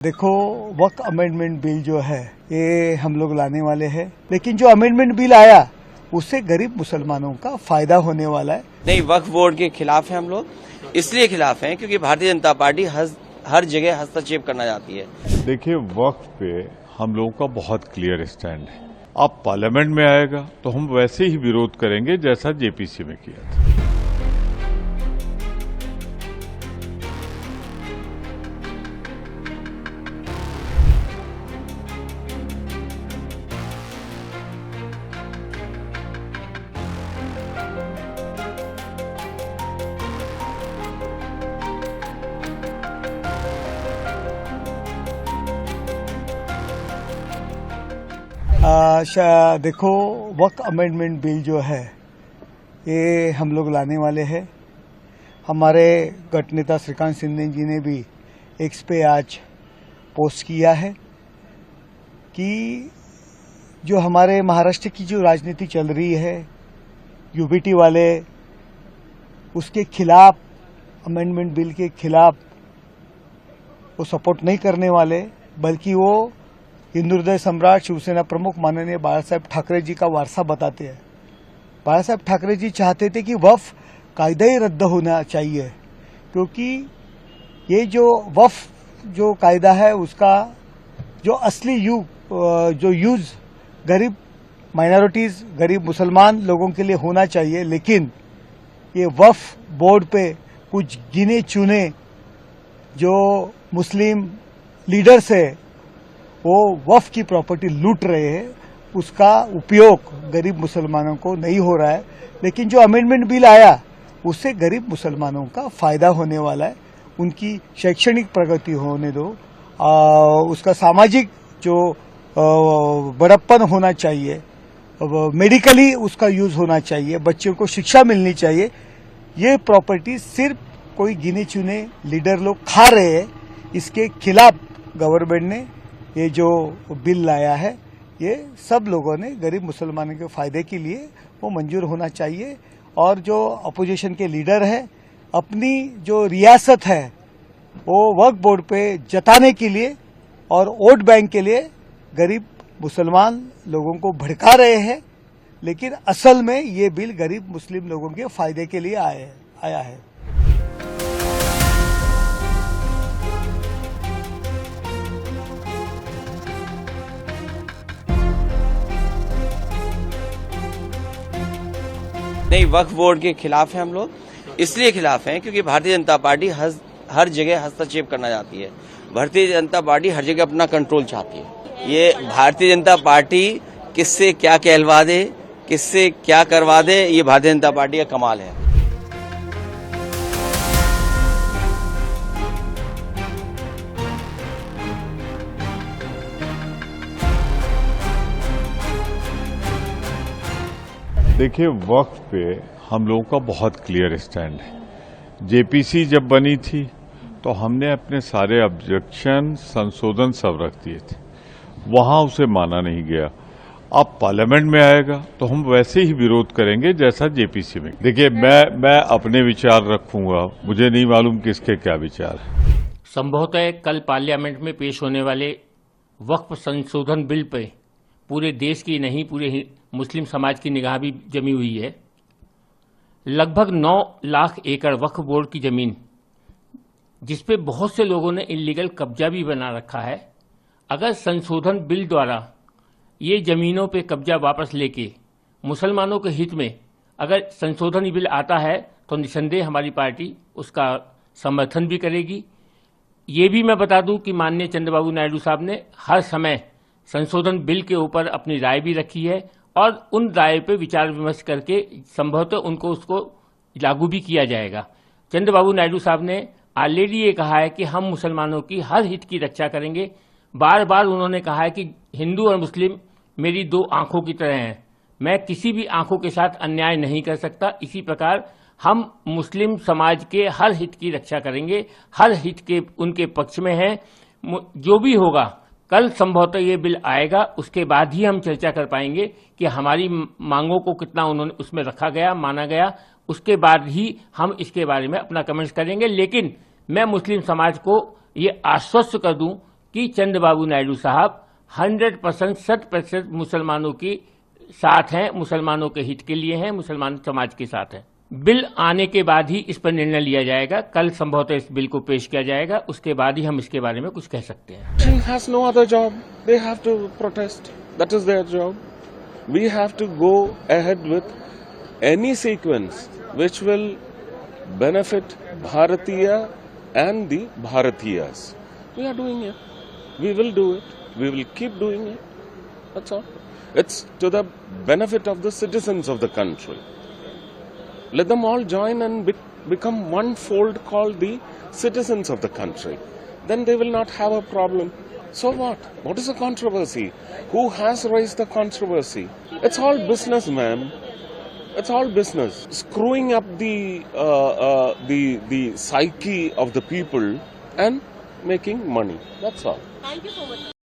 देखो, वक्त amendment bill जो है ये हम लोग लाने वाले हैं, लेकिन जो अमेंडमेंट बिल आया उससे गरीब मुसलमानों का फायदा होने वाला है। नहीं, वक्फ बोर्ड के खिलाफ हैं हम लोग। इसलिए खिलाफ हैं क्योंकि भारतीय जनता पार्टी हर जगह हस्तक्षेप करना चाहती है। देखिए, वक्फ पे हम लोगों का बहुत क्लियर स्टैंड है। अब पार्लियामेंट में आएगा तो हम वैसे ही विरोध करेंगे जैसा जेपीसी में किया था। देखो, वक्त अमेंडमेंट बिल जो है ये हम लोग लाने वाले हैं। हमारे गट नेता श्रीकांत शिंदे जी ने भी एक्स पे आज पोस्ट किया है कि जो हमारे महाराष्ट्र की जो राजनीति चल रही है, यूबीटी वाले उसके खिलाफ, अमेंडमेंट बिल के खिलाफ वो सपोर्ट नहीं करने वाले, बल्कि वो हिंदू हृदय सम्राट शिवसेना प्रमुख माननीय बाला साहेब ठाकरे जी का वारसा बताते हैं। बाला साहेब ठाकरे जी चाहते थे कि वक्फ कायदा ही रद्द होना चाहिए, क्योंकि ये जो वक्फ जो कायदा है उसका जो असली यूज गरीब माइनॉरिटीज, गरीब मुसलमान लोगों के लिए होना चाहिए। लेकिन ये वक्फ बोर्ड पे कुछ गिने चुने जो मुस्लिम लीडर्स है वो वक्फ की प्रॉपर्टी लूट रहे हैं, उसका उपयोग गरीब मुसलमानों को नहीं हो रहा है। लेकिन जो अमेंडमेंट बिल आया उससे गरीब मुसलमानों का फायदा होने वाला है। उनकी शैक्षणिक प्रगति होने दो, उसका सामाजिक जो बड़प्पन होना चाहिए, मेडिकली उसका यूज होना चाहिए, बच्चों को शिक्षा मिलनी चाहिए। ये प्रॉपर्टी सिर्फ कोई गिने चुने लीडर लोग खा रहे हैं। इसके खिलाफ गवर्नमेंट ने ये जो बिल लाया है, ये सब लोगों ने गरीब मुसलमानों के फायदे के लिए वो मंजूर होना चाहिए। और जो अपोजिशन के लीडर है, अपनी जो रियासत है वो वक्फ बोर्ड पे जताने के लिए और वोट बैंक के लिए गरीब मुसलमान लोगों को भड़का रहे हैं। लेकिन असल में ये बिल गरीब मुस्लिम लोगों के फायदे के लिए आया है। नहीं, वक्फ बोर्ड के खिलाफ हैं हम लोग। इसलिए खिलाफ हैं क्योंकि भारतीय जनता पार्टी हर जगह हस्तक्षेप करना चाहती है। भारतीय जनता पार्टी हर जगह अपना कंट्रोल चाहती है। ये भारतीय जनता पार्टी किससे क्या कहलवा दे, किससे क्या करवा दे, ये भारतीय जनता पार्टी का कमाल है। देखिए, वक्फ पे हम लोगों का बहुत क्लियर स्टैंड है। जेपीसी जब बनी थी तो हमने अपने सारे ऑब्जेक्शन, संशोधन सब रख दिए थे, वहां उसे माना नहीं गया। अब पार्लियामेंट में आएगा तो हम वैसे ही विरोध करेंगे जैसा जेपीसी में। देखिए, मैं अपने विचार रखूंगा, मुझे नहीं मालूम किसके क्या विचार है। संभवतः कल पार्लियामेंट में पेश होने वाले वक्फ संशोधन बिल पे पूरे देश की नहीं, पूरे मुस्लिम समाज की निगाह भी जमी हुई है। लगभग 9 लाख एकड़ वक्फ बोर्ड की जमीन, जिसपे बहुत से लोगों ने इल्लीगल कब्जा भी बना रखा है, अगर संशोधन बिल द्वारा ये जमीनों पे कब्जा वापस लेके मुसलमानों के हित में अगर संशोधन बिल आता है तो निसंदेह हमारी पार्टी उसका समर्थन भी करेगी। ये भी मैं बता दूं कि माननीय चंद्रबाबू नायडू साहब ने हर समय संशोधन बिल के ऊपर अपनी राय भी रखी है और उन राय पे विचार विमर्श करके संभवतः उसको लागू भी किया जाएगा। चंद्रबाबू नायडू साहब ने ऑलरेडी ये कहा है कि हम मुसलमानों की हर हित की रक्षा करेंगे। बार बार उन्होंने कहा है कि हिंदू और मुस्लिम मेरी 2 आंखों की तरह हैं, मैं किसी भी आंखों के साथ अन्याय नहीं कर सकता। इसी प्रकार हम मुस्लिम समाज के हर हित की रक्षा करेंगे, हर हित के उनके पक्ष में हैं। जो भी होगा, कल संभवतः ये बिल आएगा, उसके बाद ही हम चर्चा कर पाएंगे कि हमारी मांगों को कितना उन्होंने उसमें रखा गया, माना गया। उसके बाद ही हम इसके बारे में अपना कमेंट्स करेंगे। लेकिन मैं मुस्लिम समाज को ये आश्वस्त कर दूं कि चंद्रबाबू नायडू साहब 100% 100% मुसलमानों की साथ हैं, मुसलमानों के हित के लिए हैं, मुसलमान समाज के साथ हैं। बिल आने के बाद ही इस पर निर्णय लिया जाएगा। कल संभवतः इस बिल को पेश किया जाएगा, उसके बाद ही हम इसके बारे में कुछ कह सकते हैं। Opposition has no other job. They have to protest. That is their job. We have to go ahead with any sequence which will benefit Bharatiya and the Bharatiyas. We are doing it. We will do it. We will keep doing it. That's all. It's to the benefit of the citizens of the country. Let them all join and become one fold called the citizens of the country. Then they will not have a problem. So what? What is the controversy? Who has raised the controversy? It's all business, ma'am. It's all business. Screwing up the psyche of the people and making money. That's all. Thank you so much.